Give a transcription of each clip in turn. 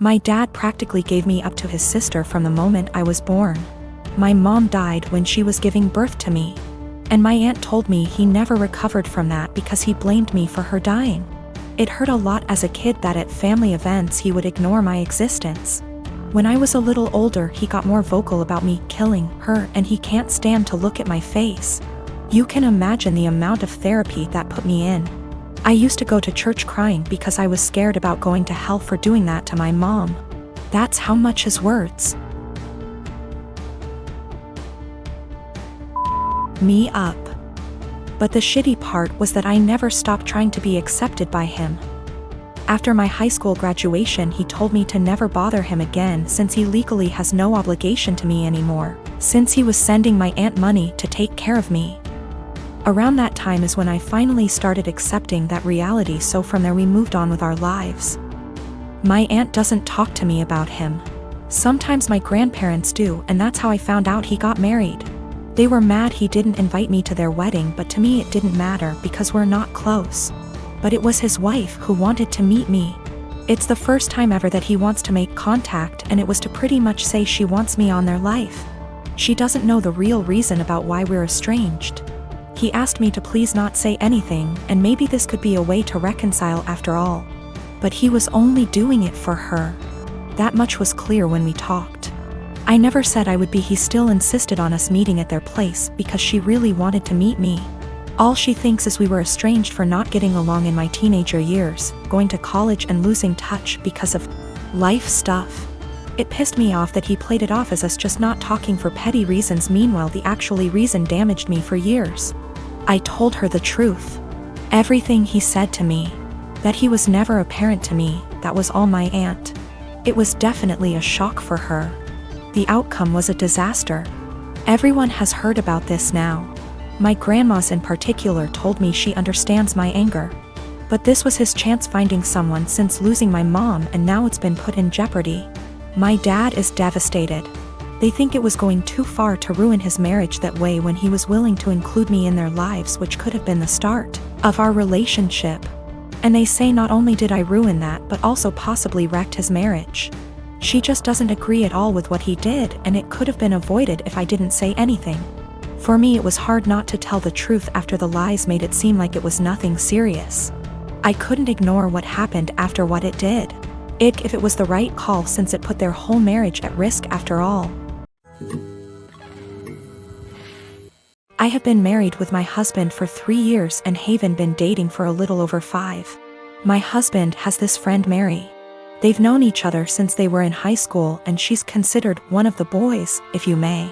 My dad practically gave me up to his sister from the moment I was born. My mom died when she was giving birth to me. And my aunt told me he never recovered from that because he blamed me for her dying. It hurt a lot as a kid that at family events he would ignore my existence. When I was a little older, he got more vocal about me killing her, and he can't stand to look at my face. You can imagine the amount of therapy that put me in. I used to go to church crying because I was scared about going to hell for doing that to my mom. That's how much his words me up. But the shitty part was that I never stopped trying to be accepted by him. After my high school graduation, he told me to never bother him again since he legally has no obligation to me anymore, since he was sending my aunt money to take care of me. Around that time is when I finally started accepting that reality, so from there we moved on with our lives. My aunt doesn't talk to me about him. Sometimes my grandparents do, and that's how I found out he got married. They were mad he didn't invite me to their wedding, but to me it didn't matter because we're not close. But it was his wife who wanted to meet me. It's the first time ever that he wants to make contact, and it was to pretty much say she wants me on their life. She doesn't know the real reason about why we're estranged. He asked me to please not say anything, and maybe this could be a way to reconcile after all. But he was only doing it for her. That much was clear when we talked. I never said I would be. He still insisted on us meeting at their place because she really wanted to meet me. All she thinks is we were estranged for not getting along in my teenager years, going to college and losing touch because of life stuff. It pissed me off that he played it off as us just not talking for petty reasons. Meanwhile, the actually reason damaged me for years. I told her the truth. Everything he said to me. That he was never a parent to me, that was all my aunt. It was definitely a shock for her. The outcome was a disaster. Everyone has heard about this now. My grandmas in particular told me she understands my anger. But this was his chance finding someone since losing my mom, and now it's been put in jeopardy. My dad is devastated. They think it was going too far to ruin his marriage that way when he was willing to include me in their lives, which could have been the start of our relationship. And they say not only did I ruin that, but also possibly wrecked his marriage. She just doesn't agree at all with what he did, and it could have been avoided if I didn't say anything. For me, it was hard not to tell the truth after the lies made it seem like it was nothing serious. I couldn't ignore what happened after what it did. If it was the right call, since it put their whole marriage at risk after all. I have been married with my husband for 3 years and Haven been dating for a little over 5. My husband has this friend Mary. They've known each other since they were in high school, and she's considered one of the boys, if you may.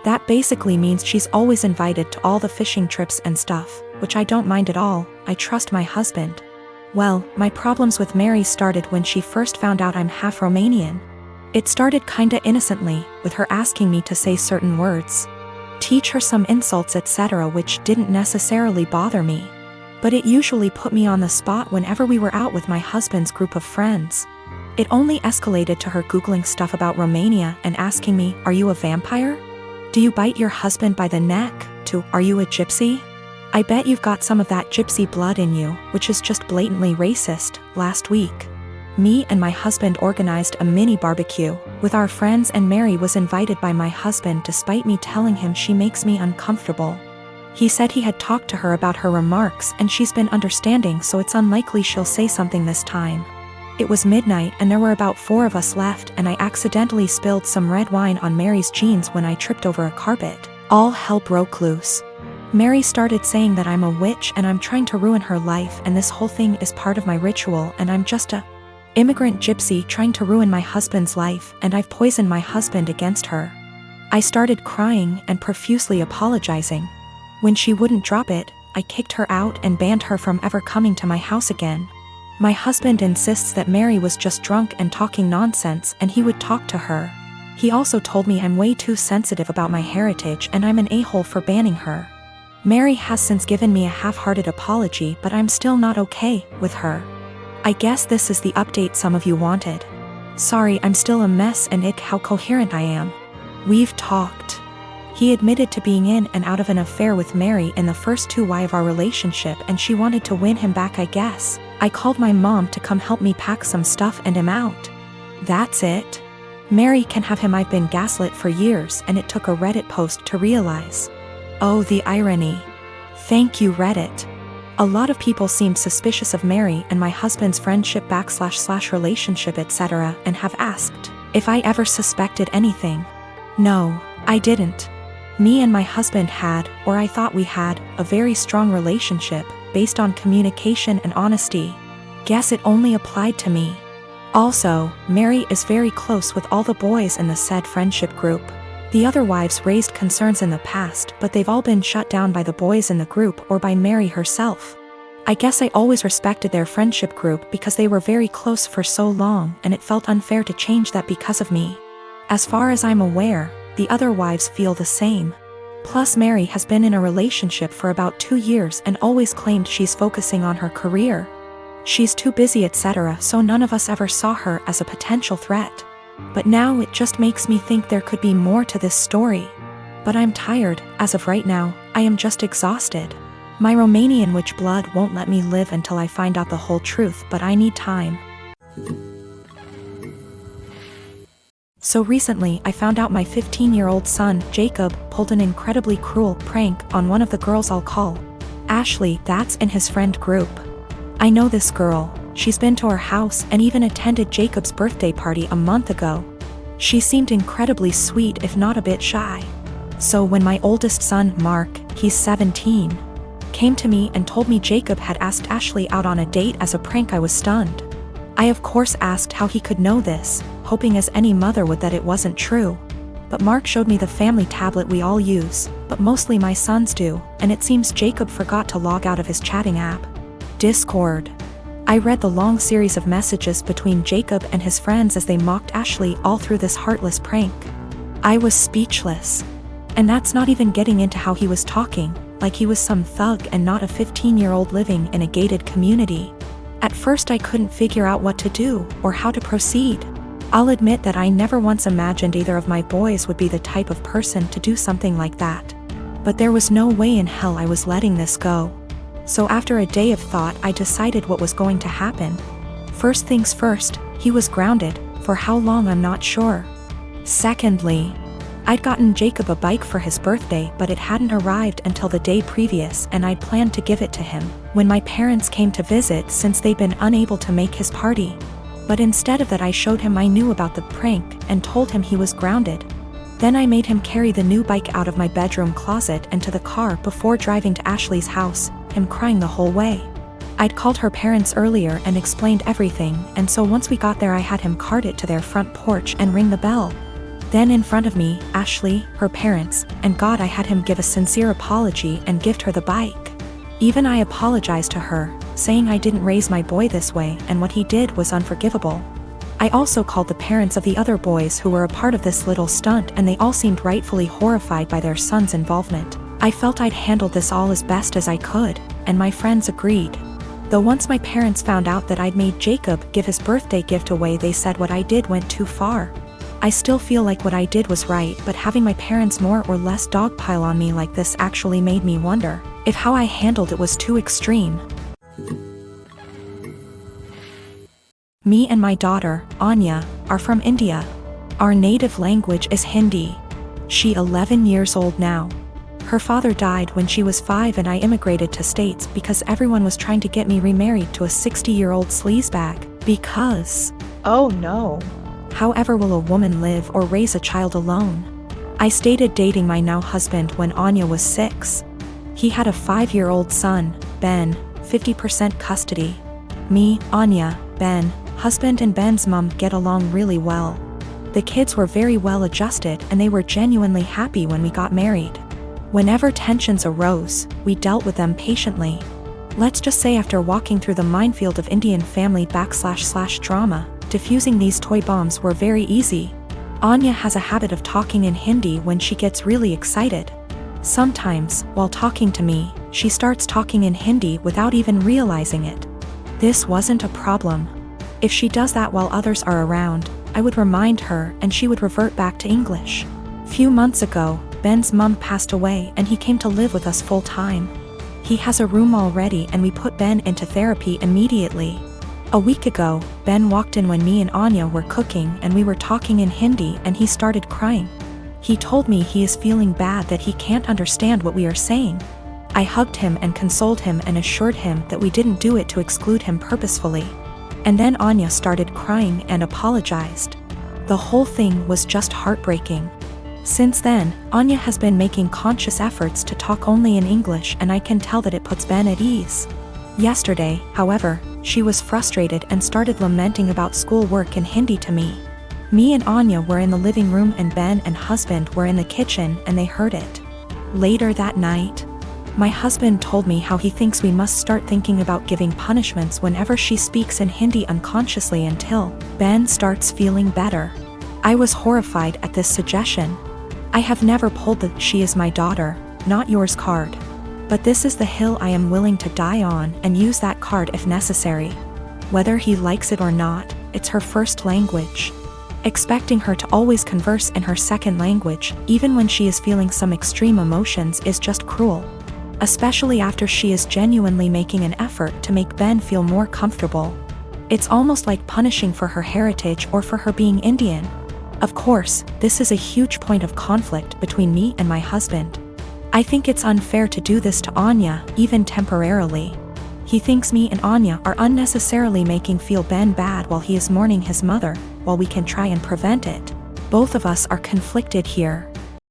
That basically means she's always invited to all the fishing trips and stuff, which I don't mind at all. I trust my husband. Well, my problems with Mary started when she first found out I'm half Romanian. It started kinda innocently, with her asking me to say certain words, teach her some insults, etc., which didn't necessarily bother me. But it usually put me on the spot whenever we were out with my husband's group of friends. It only escalated to her Googling stuff about Romania and asking me, are you a vampire? Do you bite your husband by the neck? To, are you a gypsy? I bet you've got some of that gypsy blood in you, which is just blatantly racist. Last week, me and my husband organized a mini barbecue with our friends, and Mary was invited by my husband despite me telling him she makes me uncomfortable. He said he had talked to her about her remarks and she's been understanding, so it's unlikely she'll say something this time. It was midnight and there were about 4 of us left, and I accidentally spilled some red wine on Mary's jeans when I tripped over a carpet. All hell broke loose. Mary started saying that I'm a witch and I'm trying to ruin her life, and this whole thing is part of my ritual, and I'm just a immigrant gypsy trying to ruin my husband's life, and I've poisoned my husband against her. I started crying and profusely apologizing. When she wouldn't drop it, I kicked her out and banned her from ever coming to my house again. My husband insists that Mary was just drunk and talking nonsense, and he would talk to her. He also told me I'm way too sensitive about my heritage and I'm an a-hole for banning her. Mary has since given me a half-hearted apology, but I'm still not okay with her. I guess this is the update some of you wanted. Sorry, I'm still a mess, and how coherent I am. We've talked. He admitted to being in and out of an affair with Mary in the first 2 years of our relationship, and she wanted to win him back, I guess. I called my mom to come help me pack some stuff and him out. That's it? Mary can have him. I've been gaslit for years and it took a Reddit post to realize. Oh, the irony. Thank you, Reddit. A lot of people seemed suspicious of Mary and my husband's friendship / relationship etc. and have asked if I ever suspected anything. No, I didn't. Me and my husband had, or I thought we had, a very strong relationship, based on communication and honesty. Guess it only applied to me. Also, Mary is very close with all the boys in the said friendship group. The other wives raised concerns in the past, but they've all been shut down by the boys in the group or by Mary herself. I guess I always respected their friendship group because they were very close for so long and it felt unfair to change that because of me. As far as I'm aware, the other wives feel the same. Plus Mary has been in a relationship for about 2 years and always claimed she's focusing on her career. She's too busy etc. so none of us ever saw her as a potential threat. But now it just makes me think there could be more to this story. But I'm tired, as of right now, I am just exhausted. My Romanian witch blood won't let me live until I find out the whole truth, but I need time. So recently I found out my 15-year-old son, Jacob, pulled an incredibly cruel prank on one of the girls I'll call Ashley, that's in his friend group. I know this girl. She's been to our house and even attended Jacob's birthday party a month ago. She seemed incredibly sweet if not a bit shy. So when my oldest son, Mark, he's 17, came to me and told me Jacob had asked Ashley out on a date as a prank, I was stunned. I of course asked how he could know this, hoping as any mother would that it wasn't true. But Mark showed me the family tablet we all use, but mostly my sons do, and it seems Jacob forgot to log out of his chatting app, Discord. I read the long series of messages between Jacob and his friends as they mocked Ashley all through this heartless prank. I was speechless. And that's not even getting into how he was talking, like he was some thug and not a 15-year-old living in a gated community. At first I couldn't figure out what to do or how to proceed. I'll admit that I never once imagined either of my boys would be the type of person to do something like that. But there was no way in hell I was letting this go. So after a day of thought I decided what was going to happen. First things first, he was grounded, for how long I'm not sure. Secondly, I'd gotten Jacob a bike for his birthday but it hadn't arrived until the day previous and I'd planned to give it to him when my parents came to visit since they'd been unable to make his party. But instead of that I showed him I knew about the prank and told him he was grounded. Then I made him carry the new bike out of my bedroom closet and to the car before driving to Ashley's house, him crying the whole way. I'd called her parents earlier and explained everything, and so once we got there I had him cart it to their front porch and ring the bell. Then in front of me, Ashley, her parents, and God I had him give a sincere apology and gift her the bike. Even I apologized to her, saying I didn't raise my boy this way and what he did was unforgivable. I also called the parents of the other boys who were a part of this little stunt and they all seemed rightfully horrified by their son's involvement. I felt I'd handled this all as best as I could, and my friends agreed. Though once my parents found out that I'd made Jacob give his birthday gift away they said what I did went too far. I still feel like what I did was right, but having my parents more or less dogpile on me like this actually made me wonder if how I handled it was too extreme. Me and my daughter, Anya, are from India. Our native language is Hindi. She's 11 years old now. Her father died when she was 5 and I immigrated to States because everyone was trying to get me remarried to a 60-year-old sleazebag, because, oh no, however will a woman live or raise a child alone? I started dating my now husband when Anya was 6. He had a 5-year-old son, Ben, 50% custody. Me, Anya, Ben, husband and Ben's mom get along really well. The kids were very well adjusted and they were genuinely happy when we got married. Whenever tensions arose, we dealt with them patiently. Let's just say after walking through the minefield of Indian family / drama, diffusing these toy bombs were very easy. Anya has a habit of talking in Hindi when she gets really excited. Sometimes, while talking to me, she starts talking in Hindi without even realizing it. This wasn't a problem. If she does that while others are around, I would remind her and she would revert back to English. Few months ago, Ben's mom passed away and he came to live with us full time. He has a room already and we put Ben into therapy immediately. A week ago, Ben walked in when me and Anya were cooking and we were talking in Hindi and he started crying. He told me he is feeling bad that he can't understand what we are saying. I hugged him and consoled him and assured him that we didn't do it to exclude him purposefully. And then Anya started crying and apologized. The whole thing was just heartbreaking. Since then, Anya has been making conscious efforts to talk only in English and I can tell that it puts Ben at ease. Yesterday, however, she was frustrated and started lamenting about schoolwork in Hindi to me. Me and Anya were in the living room and Ben and husband were in the kitchen and they heard it. Later that night, my husband told me how he thinks we must start thinking about giving punishments whenever she speaks in Hindi unconsciously until Ben starts feeling better. I was horrified at this suggestion. I have never pulled the "she is my daughter, not yours" card. But this is the hill I am willing to die on and use that card if necessary. Whether he likes it or not, it's her first language. Expecting her to always converse in her second language, even when she is feeling some extreme emotions, is just cruel. Especially after she is genuinely making an effort to make Ben feel more comfortable. It's almost like punishing for her heritage or for her being Indian. Of course, this is a huge point of conflict between me and my husband. I think it's unfair to do this to Anya, even temporarily. He thinks me and Anya are unnecessarily making feel Ben bad while he is mourning his mother, while we can try and prevent it. Both of us are conflicted here.